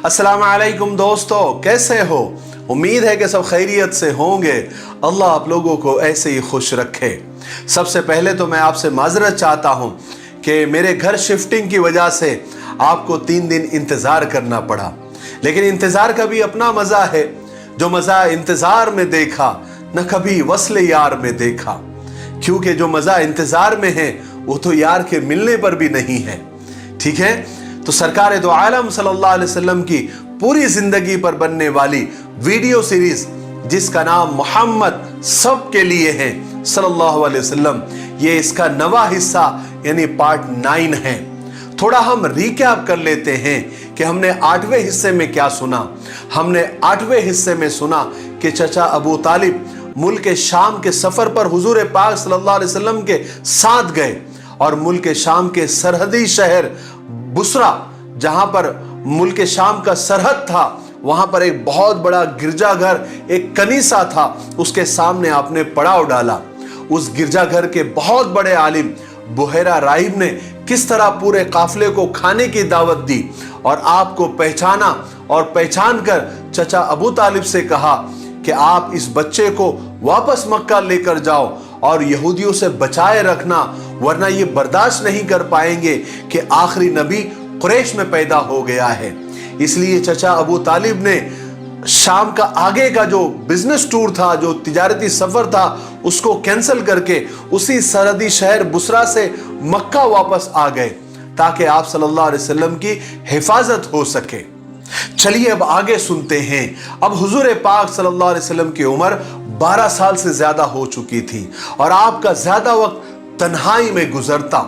अस्सलाम वालेकुम दोस्तों, कैसे हो? उम्मीद है कि सब खैरियत से होंगे। अल्लाह आप लोगों को ऐसे ही खुश रखे। सबसे पहले तो मैं आपसे माजरत चाहता हूँ कि मेरे घर शिफ्टिंग की वजह से आपको 3 दिन इंतज़ार करना पड़ा, लेकिन इंतज़ार का भी अपना मज़ा है। जो मज़ा इंतज़ार में देखा न कभी वस्ल यार में देखा, क्योंकि जो मज़ा इंतज़ार में है वो तो यार के मिलने पर भी नहीं है। ठीक है, तो सरकार दो आलम सल्लल्लाहु अलैहि वसल्लम की पूरी जिंदगी पर बनने वाली वीडियो सीरीज जिसका नाम मोहम्मद सबके लिए है सल्लल्लाहु अलैहि वसल्लम, ये इसका नवा हिस्सा यानी पार्ट 9 है। थोड़ा हम रिकैप कर लेते हैं कि हमने 8वें हिस्से में क्या सुना। हमने 8वें हिस्से में सुना कि चचा अबू तालिब मुल्क शाम के सफर पर हुजूर पाक सल्लल्लाहु अलैहि वसल्लम के साथ गए और मुल्क शाम के सरहदी शहर बुसरा, जहां पर मुल्क शाम का सरहद था, वहां पर एक बहुत बड़ा गिरजाघर, एक कनीसा था, उसके सामने आपने पड़ाव डाला। उस गिरजाघर के बहुत बड़े आलिम बुहैरा राहिब ने किस तरह पूरे काफिले को खाने की दावत दी और आपको पहचाना और पहचान कर चचा अबू तालिब से कहा कि आप इस बच्चे को वापस मक्का लेकर जाओ और यहूदियों से बचाए रखना, वरना ये बर्दाश्त नहीं कर पाएंगे कि आखिरी नबी कुरैश में पैदा हो गया है। इसलिए चचा अबू तालिब ने शाम का आगे का जो बिजनेस टूर था, जो तिजारती सफर था, उसको कैंसिल करके उसी सरहदी शहर बुसरा से मक्का वापस आ गए ताकि आप सल्लल्लाहु अलैहि वसल्लम की हिफाजत हो सके। चलिए अब आगे सुनते हैं। अब हुजूर पाक सल्लल्लाहु अलैहि वसल्लम की उम्र 12 साल से ज्यादा हो चुकी थी और आपका ज्यादा वक्त तन्हाई में गुजरता।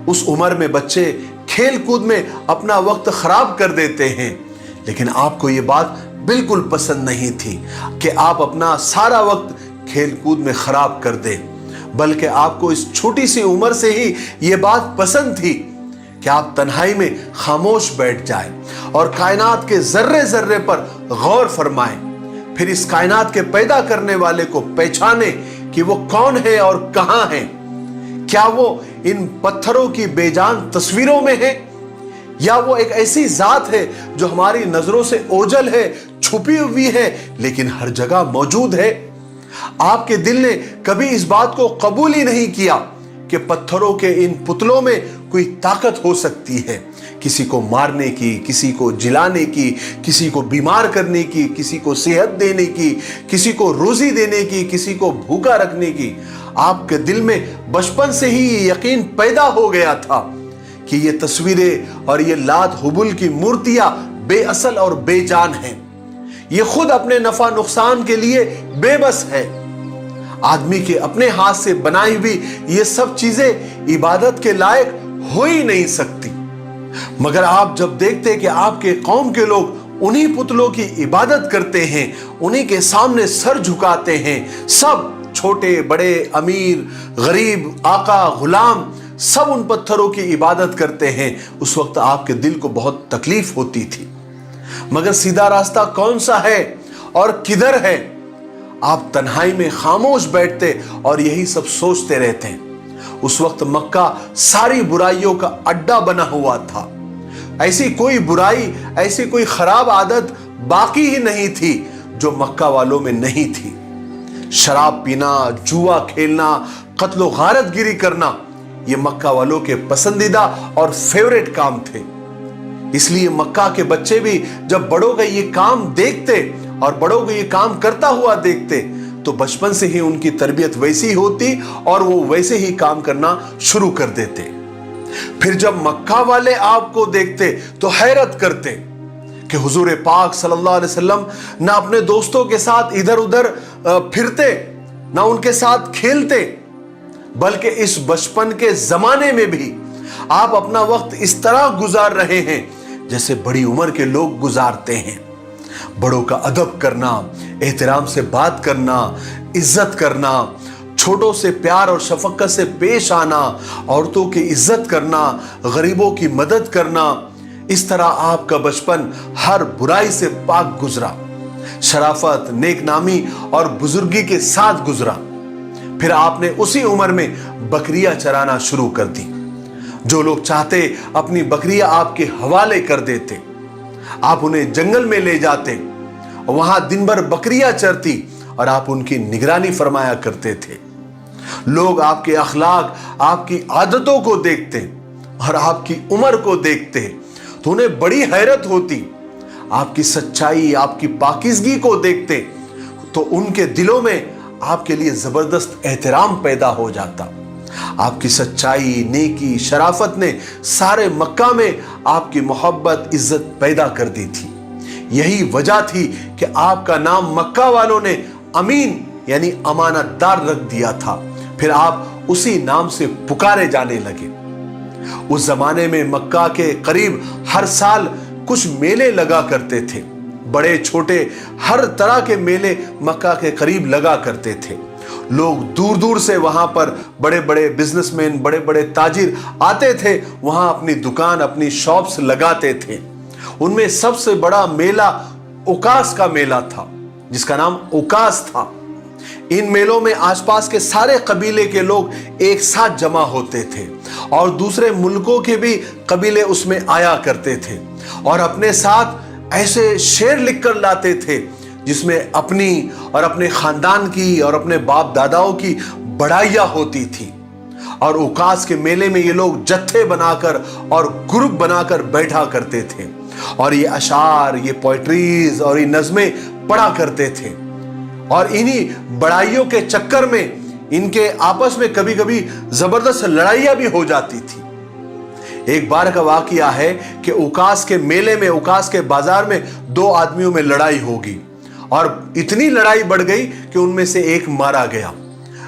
उस उम्र में बच्चे खेल कूद में अपना वक्त खराब कर देते हैं, लेकिन आपको ये बात बिल्कुल पसंद नहीं थी कि आप अपना सारा वक्त खेल कूद में खराब कर दें, बल्कि आपको इस छोटी सी उम्र से ही ये बात पसंद थी कि आप तन्हाई में खामोश बैठ जाएं और कायनात के जर्रे जर्रे पर गौर फरमाएं, फिर इस कायनात के पैदा करने वाले को पहचाने कि वो कौन है और कहां है। क्या वो इन पत्थरों की बेजान तस्वीरों में है या वो एक ऐसी जात है जो हमारी नजरों से ओझल है, छुपी हुई है, लेकिन हर जगह मौजूद है। आपके दिल ने कभी इस बात को कबूल ही नहीं किया कि पत्थरों के इन पुतलों में कोई ताकत हो सकती है, किसी को मारने की, किसी को जिलाने की, किसी को बीमार करने की, किसी को सेहत देने की, किसी को रोजी देने की, किसी को भूखा रखने की। आपके दिल में बचपन से ही ये यकीन पैदा हो गया था कि ये तस्वीरें और ये लात हुबुल की मूर्तियां बेअसल और बेजान हैं। ये खुद अपने नफा नुकसान के लिए बेबस है। आदमी के अपने हाथ से बनाई हुई ये सब चीजें इबादत के लायक हो ही नहीं सकती। मगर आप जब देखते कि आपके कौम के लोग उन्हीं पुतलों की इबादत करते हैं, उन्हीं के सामने सर झुकाते हैं, सब छोटे बड़े, अमीर गरीब, आका गुलाम, सब उन पत्थरों की इबादत करते हैं, उस वक्त आपके दिल को बहुत तकलीफ होती थी। मगर सीधा रास्ता कौन सा है और किधर है? आप तन्हाई में खामोश बैठते और यही सब सोचते रहते। उस वक्त मक्का सारी बुराइयों का अड्डा बना हुआ था। ऐसी कोई बुराई, ऐसी कोई खराब आदत बाकी ही नहीं थी जो मक्का वालों में नहीं थी। शराब पीना, जुआ खेलना, कत्लो गारतगिरी करना, ये मक्का वालों के पसंदीदा और फेवरेट काम थे। इसलिए मक्का के बच्चे भी जब बड़ों का ये काम देखते और बड़ों को ये काम करता हुआ देखते तो बचपन से ही उनकी तरबियत वैसी होती और वो वैसे ही काम करना शुरू कर देते। फिर जब मक्का वाले आपको देखते तो हैरत करते कि हुजूर पाक सल्लल्लाहु अलैहि वसल्लम ना अपने दोस्तों के साथ इधर उधर फिरते, ना उनके साथ खेलते, बल्कि इस बचपन के जमाने में भी आप अपना वक्त इस तरह गुजार रहे हैं जैसे बड़ी उम्र के लोग गुजारते हैं। बड़ों का अदब करना, एहतराम से बात करना, इज्जत करना, छोटों से प्यार और शफकत से पेश आना, औरतों की इज्जत करना, गरीबों की मदद करना, इस तरह आपका बचपन हर बुराई से पाक गुजरा, शराफत, नेकनामी और बुजुर्गी के साथ गुजरा। फिर आपने उसी उम्र में बकरियां चराना शुरू कर दी। जो लोग चाहते अपनी बकरियां आपके हवाले कर देते। आप उन्हें जंगल में ले जाते, वहां दिन भर बकरियां चरती और आप उनकी निगरानी फरमाया करते थे। लोग आपके अखलाक, आपकी आदतों को देखते और आपकी उम्र को देखते तो उन्हें बड़ी हैरत होती। आपकी सच्चाई, आपकी पाकीज़गी को देखते तो उनके दिलों में आपके लिए जबरदस्त एहतराम पैदा हो जाता। आपकी सच्चाई, नेकी, शराफत ने सारे मक्का में आपकी मोहब्बत, इज्जत पैदा कर दी थी। यही वजह थी कि आपका नाम मक्का वालों ने अमीन यानी अमानतदार रख दिया था। फिर आप उसी नाम से पुकारे जाने लगे। उस जमाने में मक्का के करीब हर साल कुछ मेले लगा करते थे। बड़े छोटे हर तरह के मेले मक्का के करीब लगा करते थे। लोग दूर दूर से वहां पर बड़े बड़े बिजनेसमैन, बड़े बड़े ताजिर आते थे, वहां अपनी दुकान, अपनी शॉप्स लगाते थे। उनमें सबसे बड़ा मेला उकास का मेला था, जिसका नाम उकास था। इन मेलों में आसपास के सारे कबीले के लोग एक साथ जमा होते थे और दूसरे मुल्कों के भी कबीले उसमें आया करते थे और अपने साथ ऐसे शेर लिखकर लाते थे जिसमें अपनी और अपने खानदान की और अपने बाप दादाओं की बड़ाइयां होती थी। और उकास के मेले में ये लोग जत्थे बनाकर और ग्रुप बनाकर बैठा करते थे और ये अशार, ये पोएट्रीज और ये नज़में पढ़ा करते थे। और इन्हीं बड़ाइयों के चक्कर में इनके आपस में कभी कभी जबरदस्त लड़ाइयां भी हो जाती थी। एक बार का वाकया है कि उकास के मेले में, उकास के बाजार में दो आदमियों में लड़ाई होगी और इतनी लड़ाई बढ़ गई कि उनमें से एक मारा गया।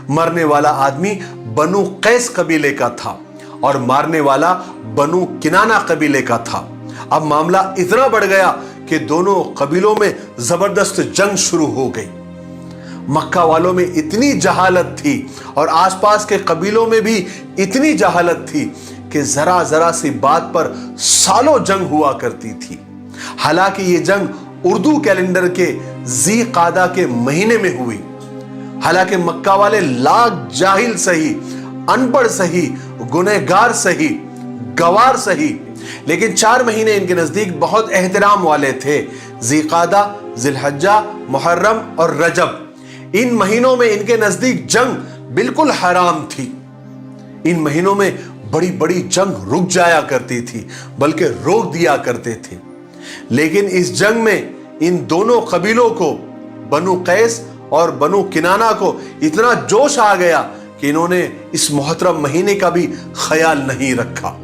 मरने वाला आदमी बनु कैस कबीले का था और मारने वाला बनु किनाना कबीले का था। अब मामला इतना बढ़ गया कि दोनों कबीलों में जबरदस्त जंग शुरू हो गई। मक्का वालों में इतनी जहालत थी और आसपास के कबीलों में भी इतनी जहालत थी कि जरा जरा सी बात पर सालों जंग हुआ करती थी। हालांकि ये जंग उर्दू कैलेंडर के ज़ी कादा के महीने में हुई। हालांकि मक्का वाले लाख जाहिल सही, अनपढ़ सही, गुनहगार सही, गवार सही, लेकिन 4 महीने इनके नजदीक बहुत एहतराम वाले थे। ज़ी कादा, ज़िलहज्जा, मुहर्रम और रजब, इन महीनों में इनके नजदीक जंग बिल्कुल हराम थी। इन महीनों में बड़ी बड़ी जंग रुक जाया करती थी, बल्कि रोक दिया करते थे। लेकिन इस जंग में इन दोनों कबीलों को, बनु कैस और बनु किनाना को, इतना जोश आ गया कि इन्होंने इस मोहतरम महीने का भी ख्याल नहीं रखा,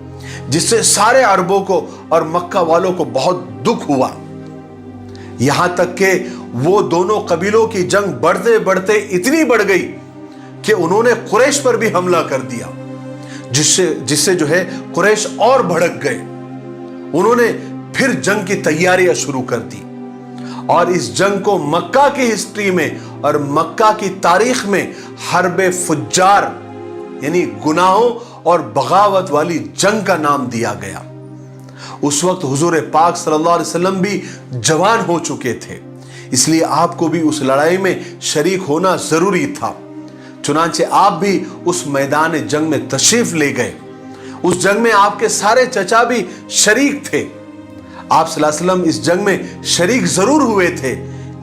जिससे सारे अरबों को और मक्का वालों को बहुत दुख हुआ। यहां तक कि वो दोनों कबीलों की जंग बढ़ते बढ़ते इतनी बढ़ गई कि उन्होंने कुरैश पर भी हमला कर दिया, जिससे जो है कुरैश और भड़क गए। उन्होंने फिर जंग की तैयारियां शुरू कर दी और इस जंग को मक्का की हिस्ट्री में और मक्का की तारीख में हर्बे फुज्जार यानी गुनाहों और बगावत वाली जंग का नाम दिया गया। उस वक्त हुजूर पाक सल्लल्लाहु अलैहि वसल्लम भी जवान हो चुके थे, इसलिए आपको भी उस लड़ाई में शरीक होना जरूरी था। चुनांचे आप भी उस मैदान जंग में तशरीफ ले गए। उस जंग में आपके सारे चचा भी शरीक थे। आप सल्लल्लाहु अलैहि वसल्लम इस जंग में शरीक जरूर हुए थे,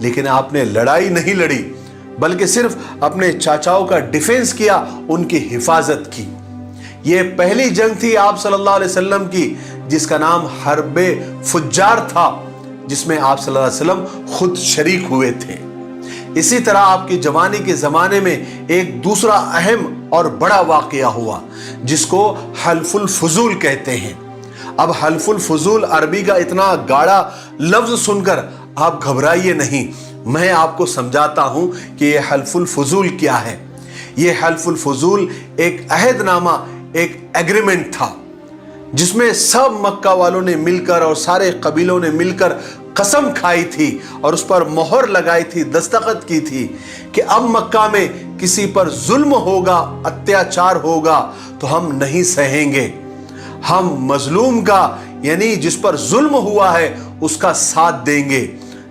लेकिन आपने लड़ाई नहीं लड़ी, बल्कि सिर्फ अपने चाचाओं का डिफेंस किया, उनकी हिफाजत की। यह पहली जंग थी आप सल्लल्लाहु अलैहि वसल्लम की जिसका नाम हर्बे फुज्जार था, जिसमें आप सल्लल्लाहु अलैहि वसल्लम खुद शरीक हुए थे। इसी तरह आपकी जवानी के जमाने में एक दूसरा अहम और बड़ा वाकया हुआ, जिसको हल्फुल फुजूल कहते हैं। अब हल्फुल फुजूल अरबी का इतना गाढ़ा लफ्ज सुनकर आप घबराइए नहीं, मैं आपको समझाता हूं कि यह हल्फुल फुजूल क्या है। यह हल्फुल फुजूल एक अहदनामा, एक एग्रीमेंट था, जिसमें सब मक्का वालों ने मिलकर और सारे कबीलों ने मिलकर कसम खाई थी और उस पर मोहर लगाई थी, दस्तखत की थी कि अब मक्का में किसी पर जुल्म होगा, अत्याचार होगा तो हम नहीं सहेंगे। हम मजलूम का यानी जिस पर जुल्म हुआ है उसका साथ देंगे।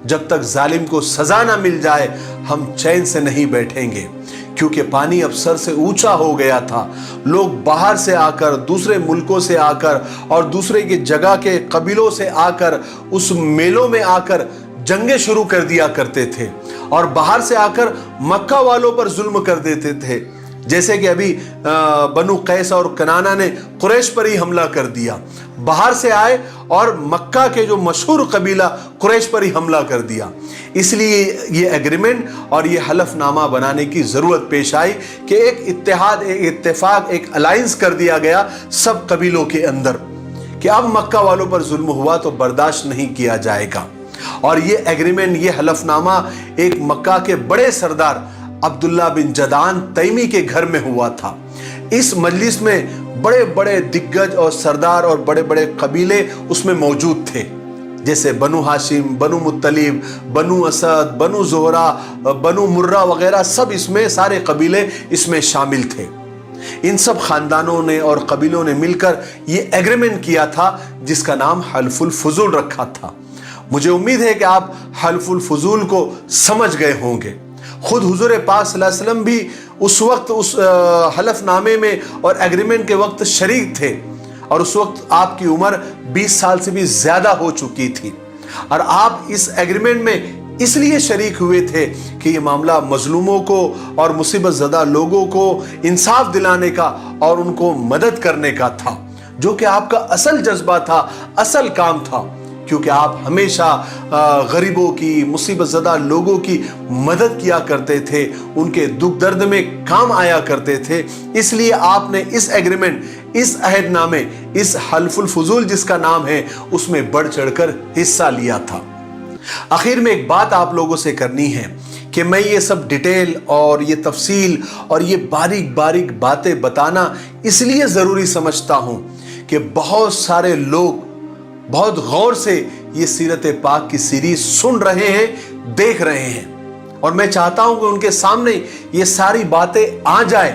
जब तक जालिम को सजा ना मिल जाए हम चैन से नहीं बैठेंगे, क्योंकि पानी अब सर से ऊंचा हो गया था। लोग बाहर से आकर, दूसरे मुल्कों से आकर और दूसरे की जगह के कबीलों से आकर उस मेलों में आकर जंगें शुरू कर दिया करते थे और बाहर से आकर मक्का वालों पर जुल्म कर देते थे। जैसे कि अभी बनु कैस और कनाना ने कुरैश पर ही हमला कर दिया, बाहर से आए और मक्का के जो मशहूर कबीला कुरैश पर ही हमला कर दिया। इसलिए ये एग्रीमेंट और ये हलफनामा बनाने की ज़रूरत पेश आई कि एक इत्तेहाद, एक इत्तेफाक, एक अलायंस कर दिया गया सब कबीलों के अंदर कि अब मक्का वालों पर जुल्म हुआ तो बर्दाश्त नहीं किया जाएगा। और ये एग्रीमेंट, ये हलफनामा एक मक्का के बड़े सरदार अब्दुल्ला बिन जदान तैमी के घर में हुआ था। इस मजलिस में बड़े बड़े दिग्गज और सरदार और बड़े बड़े कबीले उसमें मौजूद थे, जैसे बनु हाशिम, बनु मुत्तलिब, बनु असद, बनु जोहरा, बनु मुर्रा वगैरह सब इसमें, सारे कबीले इसमें शामिल थे। इन सब खानदानों ने और कबीलों ने मिलकर ये एग्रीमेंट किया था जिसका नाम हल्फुल फुजूल रखा था। मुझे उम्मीद है कि आप हल्फुल फुजूल को समझ गए होंगे। खुद हुजूर पाक सल्लल्लाहु अलैहि वसल्लम भी उस वक्त उस हलफनामे में और एग्रीमेंट के वक्त शरीक थे और उस वक्त आपकी उम्र 20 साल से भी ज्यादा हो चुकी थी और आप इस एग्रीमेंट में इसलिए शरीक हुए थे कि ये मामला मजलूमों को और मुसीबत ज़दा लोगों को इंसाफ दिलाने का और उनको मदद करने का था, जो कि आपका असल जज्बा था, असल काम था, क्योंकि आप हमेशा गरीबों की, मुसीबत ज़दा लोगों की मदद किया करते थे, उनके दुख दर्द में काम आया करते थे। इसलिए आपने इस एग्रीमेंट, इस अहदनामे, इस हल्फुल फुजूल जिसका नाम है, उसमें बढ़ चढ़कर हिस्सा लिया था। आखिर में एक बात आप लोगों से करनी है कि मैं ये सब डिटेल और ये तफसील और ये बारीक बारीक बातें बताना इसलिए ज़रूरी समझता हूँ कि बहुत सारे लोग बहुत गौर से ये सीरत पाक की सीरीज सुन रहे हैं, देख रहे हैं, और मैं चाहता हूं कि उनके सामने ये सारी बातें आ जाए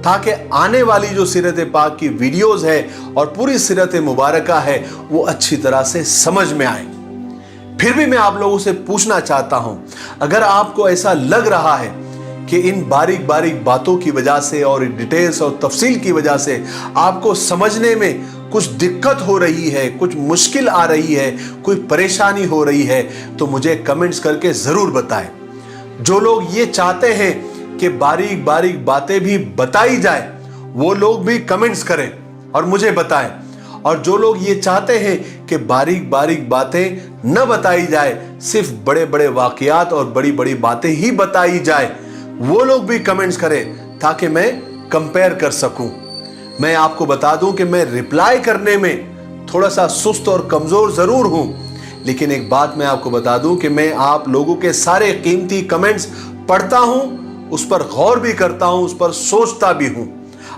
ताकि आने वाली जो सीरत पाक की वीडियोस है और पूरी सीरत मुबारका है वो अच्छी तरह से समझ में आए। फिर भी मैं आप लोगों से पूछना चाहता हूं, अगर आपको ऐसा लग रहा है कि इन बारीक बारीक बातों की वजह से और डिटेल्स और तफसील की वजह से आपको समझने में कुछ दिक्कत हो रही है, कुछ मुश्किल आ रही है, कोई परेशानी हो रही है, तो मुझे कमेंट्स करके ज़रूर बताएं। जो लोग ये चाहते हैं कि बारीक बारीक बातें भी बताई जाए, वो लोग भी कमेंट्स करें और मुझे बताएं। और जो लोग ये चाहते हैं कि बारीक बारीक बातें न बताई जाए, सिर्फ बड़े बड़े वाक़यात और बड़ी बड़ी बातें ही बताई जाए, वो लोग भी कमेंट्स करें ताकि मैं कंपेयर कर सकूं। मैं आपको बता दूं कि मैं रिप्लाई करने में थोड़ा सा सुस्त और कमज़ोर ज़रूर हूं, लेकिन एक बात मैं आपको बता दूं कि मैं आप लोगों के सारे कीमती कमेंट्स पढ़ता हूं, उस पर गौर भी करता हूं, उस पर सोचता भी हूं।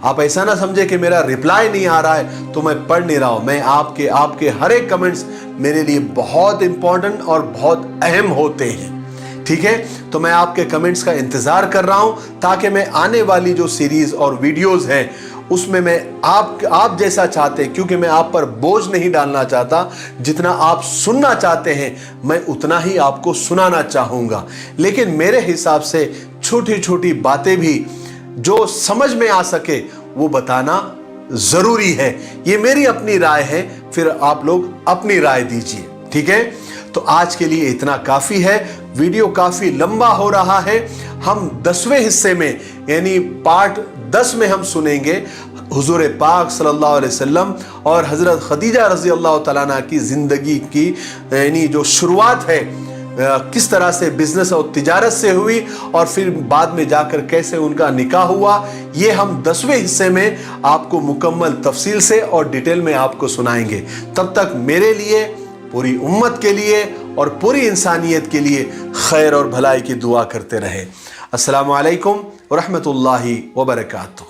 आप ऐसा ना समझे कि मेरा रिप्लाई नहीं आ रहा है तो मैं पढ़ नहीं रहा हूं। मैं आपके हर एक कमेंट्स मेरे लिए बहुत इंपॉर्टेंट और बहुत अहम होते हैं। ठीक है, तो मैं आपके कमेंट्स का इंतज़ार कर रहा हूं ताकि मैं आने वाली जो सीरीज़ और वीडियोज़ हैं उसमें मैं आप जैसा चाहते, क्योंकि मैं आप पर बोझ नहीं डालना चाहता, जितना आप सुनना चाहते हैं मैं उतना ही आपको सुनाना चाहूँगा। लेकिन मेरे हिसाब से छोटी छोटी बातें भी जो समझ में आ सके वो बताना ज़रूरी है। ये मेरी अपनी राय है, फिर आप लोग अपनी राय दीजिए। ठीक है, तो आज के लिए इतना काफ़ी है। वीडियो काफ़ी लंबा हो रहा है। हम 10वें हिस्से में यानी पार्ट 10 में हम सुनेंगे हुजूर पाक सल्लल्लाहु अलैहि वसल्लम और हज़रत खदीजा रज़ी अल्लाह तआला अन्हा की ज़िंदगी की यानी जो शुरुआत है, किस तरह से बिजनेस और तिजारत से हुई और फिर बाद में जाकर कैसे उनका निकाह हुआ, ये हम 10वें हिस्से में आपको मुकम्मल तफसील से और डिटेल में आपको सुनाएंगे। तब तक मेरे लिए, पूरी उम्मत के लिए और पूरी इंसानियत के लिए खैर और भलाई की दुआ करते रहे। अस्सलामु अलैकुम व रहमतुल्लाहि व बरकातुहू।